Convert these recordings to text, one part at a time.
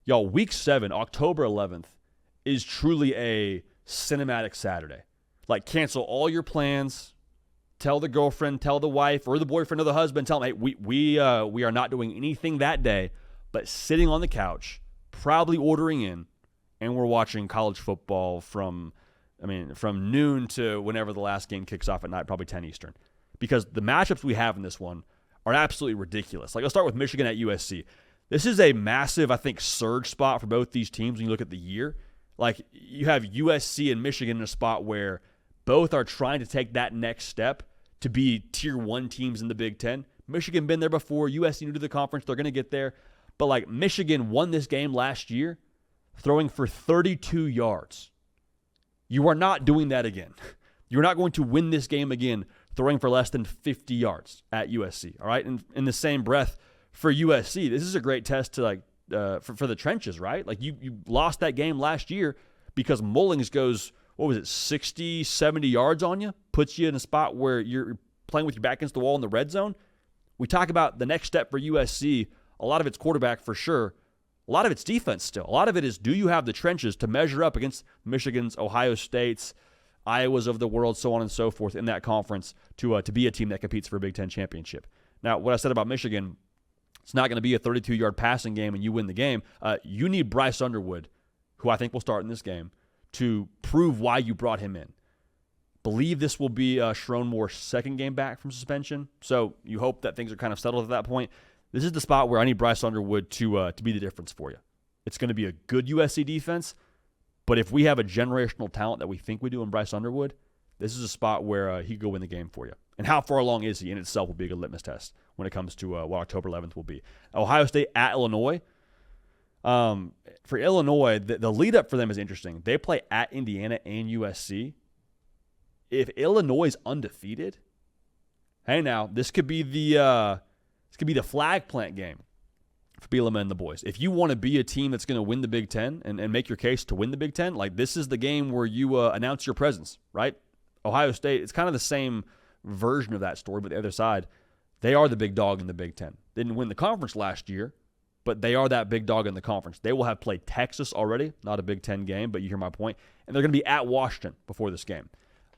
Y'all, Week 7, October 11th, is truly a cinematic Saturday. Like, cancel all your plans. Tell the girlfriend, tell the wife, or the boyfriend or the husband, tell them, hey, we are not doing anything that day, but sitting on the couch, proudly ordering in, and we're watching college football from noon to whenever the last game kicks off at night, probably 10 Eastern. Because the matchups we have in this one are absolutely ridiculous. Like, let's start with Michigan at USC. This is a massive, I think, surge spot for both these teams when you look at the year. Like, you have USC and Michigan in a spot where both are trying to take that next step to be Tier 1 teams in the Big Ten. Michigan been there before. USC new to the conference. They're going to get there. But, like, Michigan won this game last year throwing for 32 yards. You are not doing that again. You're not going to win this game again throwing for less than 50 yards at USC. All right? And in the same breath, for USC, this is a great test to, like, for the trenches, right? Like, you lost that game last year because Mullings goes, 60, 70 yards on you, puts you in a spot where you're playing with your back against the wall in the red zone. We talk about the next step for USC. A lot of it's quarterback for sure. A lot of it's defense still. A lot of it is, do you have the trenches to measure up against Michigan's, Ohio State's, Iowa's of the world, so on and so forth in that conference to be a team that competes for a Big Ten championship. Now, what I said about Michigan, it's not going to be a 32-yard passing game and you win the game. You need Bryce Underwood, who I think will start in this game, to prove why you brought him in. Believe this will be Sharon Moore's second game back from suspension, so you hope that things are kind of settled at that point. This is the spot where I need Bryce Underwood to be the difference for you. It's going to be a good USC defense, but if we have a generational talent that we think we do in Bryce Underwood, this is a spot where he could go win the game for you. And how far along is he in itself will be a good litmus test when it comes to what October 11th will be. Ohio State at Illinois. For Illinois, the lead-up for them is interesting. They play at Indiana and USC. If Illinois is undefeated, hey now, this could be the flag plant game for Bielema and the boys. If you want to be a team that's going to win the Big Ten and make your case to win the Big Ten, like, this is the game where you announce your presence, right? Ohio State, it's kind of the same version of that story, but the other side, they are the big dog in the Big Ten. They didn't win the conference last year, but they are that big dog in the conference. They will have played Texas already, not a Big Ten game, but you hear my point. And they're going to be at Washington before this game.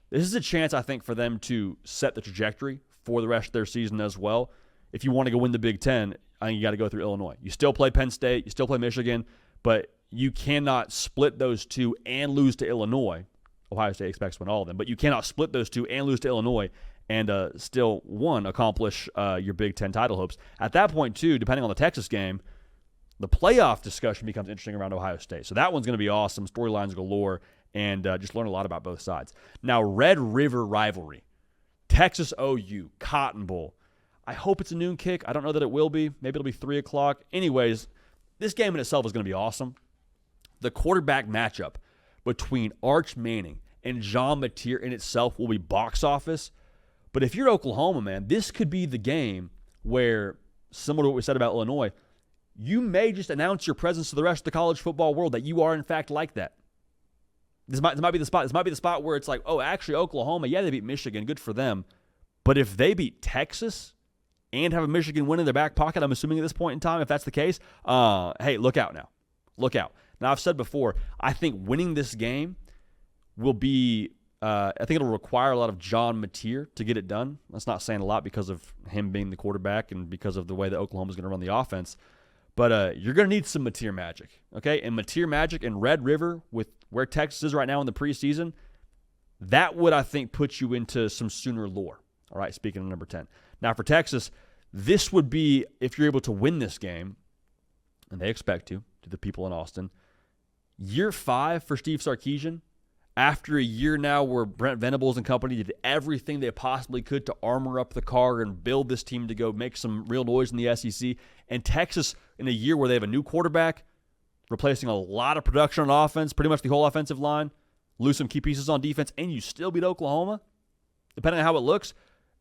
This is a chance, I think, for them to set the trajectory for the rest of their season as well. If you want to go win the Big Ten, I think you got to go through Illinois. You still play Penn State, you still play Michigan, but you cannot split those two and lose to Illinois. Ohio State expects to win all of them, but you cannot split those two and lose to Illinois and still, accomplish your Big Ten title hopes. At that point, too, depending on the Texas game, the playoff discussion becomes interesting around Ohio State. So that one's going to be awesome, storylines galore, and just learn a lot about both sides. Now, Red River rivalry. Texas OU, Cotton Bowl. I hope it's a noon kick. I don't know that it will be. Maybe it'll be 3 o'clock. Anyways, this game in itself is going to be awesome. The quarterback matchup between Arch Manning and John Mateer in itself will be box office. But if you're Oklahoma, man, this could be the game where, similar to what we said about Illinois, you may just announce your presence to the rest of the college football world that you are, in fact, like that. This might be the spot. This might be the spot where it's like, oh, actually, Oklahoma, yeah, they beat Michigan. Good for them. But if they beat Texas and have a Michigan win in their back pocket, I'm assuming at this point in time, if that's the case, hey, look out now. Look out. Now, I've said before, I think winning this game will be, I think it'll require a lot of John Mateer to get it done. That's not saying a lot because of him being the quarterback and because of the way that Oklahoma's going to run the offense. But you're going to need some Mateer magic, okay? And Mateer magic in Red River with where Texas is right now in the preseason, that would, I think, put you into some Sooner lore. All right, speaking of number 10. Now, for Texas, this would be, if you're able to win this game, and they expect to the people in Austin, year 5 for Steve Sarkisian, after a year now where Brent Venables and company did everything they possibly could to armor up the car and build this team to go make some real noise in the SEC, and Texas, in a year where they have a new quarterback, replacing a lot of production on offense, pretty much the whole offensive line, lose some key pieces on defense, and you still beat Oklahoma, depending on how it looks,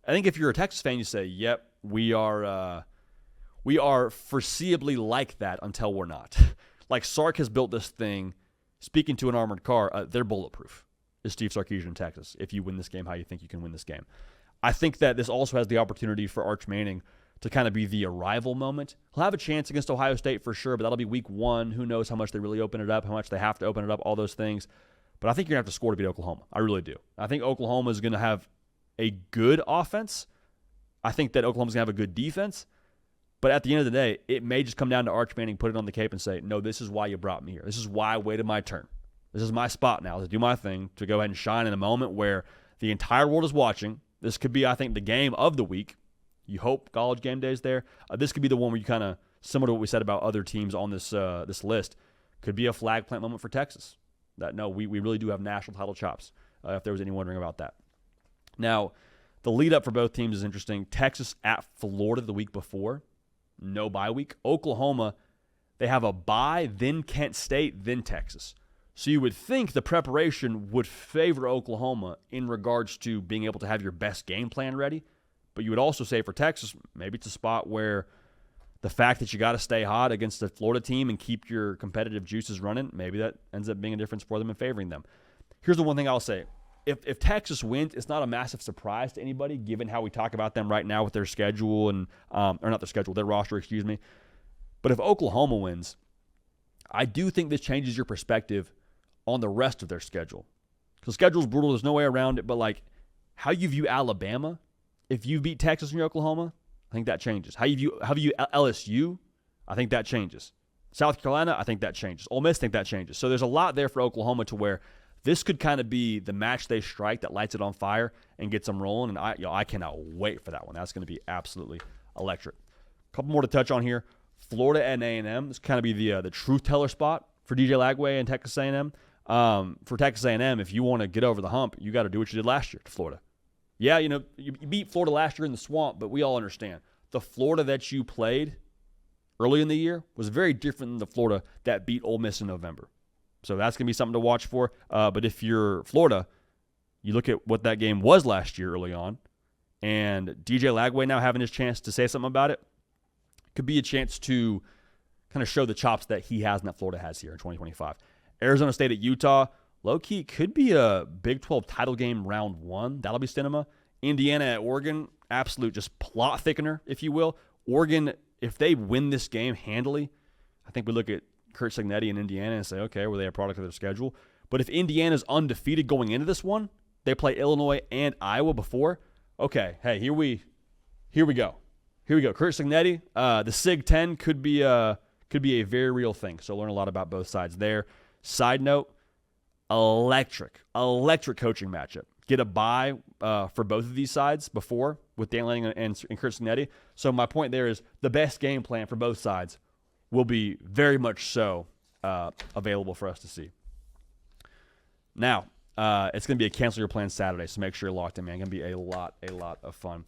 I think if you're a Texas fan, you say, yep, we are foreseeably like that until we're not. Like, Sark has built this thing. Speaking to an armored car, they're bulletproof, is Steve Sarkisian in Texas. If you win this game, how you think you can win this game. I think that this also has the opportunity for Arch Manning to kind of be the arrival moment. He'll have a chance against Ohio State for sure, but that'll be week 1. Who knows how much they really open it up, how much they have to open it up, all those things. But I think you're going to have to score to beat Oklahoma. I really do. I think Oklahoma is going to have a good offense. I think that Oklahoma's going to have a good defense. But at the end of the day, it may just come down to Arch Manning, put it on the cape and say, no, this is why you brought me here. This is why I waited my turn. This is my spot now to do my thing, to go ahead and shine in a moment where the entire world is watching. This could be, I think, the game of the week. You hope College game day is there. This could be the one where you kind of, similar to what we said about other teams on this list, could be a flag plant moment for Texas. That, no, we really do have national title chops, if there was any wondering about that. Now, the lead up for both teams is interesting. Texas at Florida the week before. No bye week. Oklahoma, they have a bye, then Kent State, then Texas. So you would think the preparation would favor Oklahoma in regards to being able to have your best game plan ready. But you would also say for Texas, maybe it's a spot where the fact that you got to stay hot against the Florida team and keep your competitive juices running, maybe that ends up being a difference for them and favoring them. Here's the one thing I'll say. If Texas wins, it's not a massive surprise to anybody, given how we talk about them right now with their schedule and or not their schedule, their roster, excuse me. But if Oklahoma wins, I do think this changes your perspective on the rest of their schedule. Because the schedule's brutal, there's no way around it, but like how you view Alabama, if you beat Texas and you're Oklahoma, I think that changes. How you view LSU, I think that changes. South Carolina, I think that changes. Ole Miss, I think that changes. So there's a lot there for Oklahoma to where this could kind of be the match they strike that lights it on fire and gets them rolling. And I cannot wait for that one. That's going to be absolutely electric. A couple more to touch on here. Florida and A&M. This kind of be the truth teller spot for DJ Lagway and Texas A&M. For Texas A&M, if you want to get over the hump, you got to do what you did last year to Florida. Yeah, you beat Florida last year in the swamp, but we all understand. The Florida that you played early in the year was very different than the Florida that beat Ole Miss in November. So that's going to be something to watch for. But if you're Florida, you look at what that game was last year early on, and DJ Lagway now having his chance to say something about it, could be a chance to kind of show the chops that he has and that Florida has here in 2025. Arizona State at Utah, low-key could be a Big 12 title game round 1. That'll be cinema. Indiana at Oregon, absolute just plot thickener, if you will. Oregon, if they win this game handily, I think we look at Kurt Signetti in Indiana and say, okay, were they a product of their schedule? But if Indiana's undefeated going into this one, they play Illinois and Iowa before, okay, hey, here we go. Here we go. Kurt Signetti, the Sig 10 could be a very real thing. So learn a lot about both sides there. Side note, electric coaching matchup. Get a bye for both of these sides before with Dan Lanning and Kurt Signetti. So my point there is the best game plan for both sides will be very much so available for us to see. Now, it's going to be a cancel your plans Saturday, so make sure you're locked in, man. It's going to be a lot of fun.